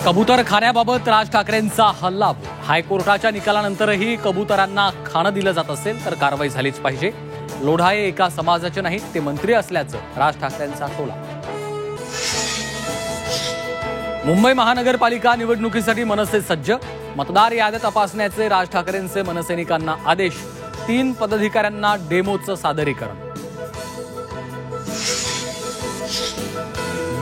कबूतरखान्याबाबत राज ठाकरेंचा हल्लाबोल। हायकोर्टाच्या निकालानंतरही कबूतरांना खाणं दिलं जात असेल तर कारवाई झालीच पाहिजे। लोढाये एका समाजाचे नाहीत, ते मंत्री असल्याचं राज ठाकरेंचा टोला। मुंबई महानगरपालिका निवडणुकीसाठी मनसे सज्ज, मतदार याद्या तपासण्याचे राज ठाकरेंचे मनसैनिकांना आदेश। 3 पदाधिकाऱ्यांना डेमोचं सादरीकरण।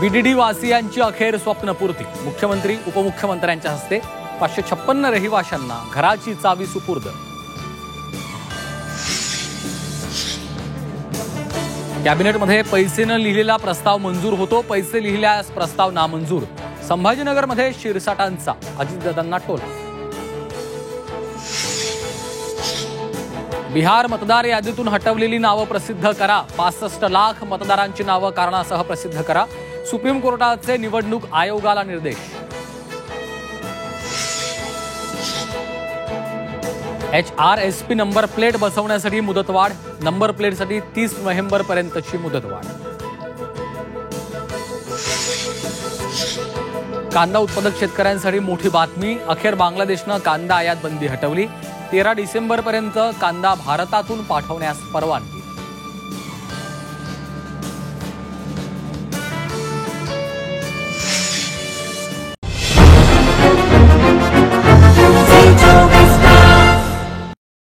बीडीडी वासियांची अखेर स्वप्नपूर्ती, मुख्यमंत्री उपमुख्यमंत्र्यांच्या हस्ते 556 रहिवाशांना घराची चावी सुपूर्द। कॅबिनेटमध्ये पैसे न लिहिलेला प्रस्ताव मंजूर होतो, पैसे लिहिल्यास प्रस्ताव नामंजूर। संभाजीनगरमध्ये शिरसाटांचा अजितदादांना टोला। बिहार मतदार यादीतून हटवलेली नावं प्रसिद्ध करा, 65 लाख मतदारांची नावं कारणासह प्रसिद्ध करा। सुप्रीम कोर्टाचे निवडणूक आयोगाला निर्देश। HRSP नंबर प्लेट बसवण्यासाठी मुदतवाढ, नंबर प्लेटसाठी 30 नोव्हेंबरपर्यंतची मुदतवाढ। कांदा उत्पादक शेतकऱ्यांसाठी मोठी बातमी, अखेर बांगलादेशनं कांदा आयात बंदी हटवली। 13 डिसेंबरपर्यंत कांदा भारतातून पाठवण्यास परवानगी।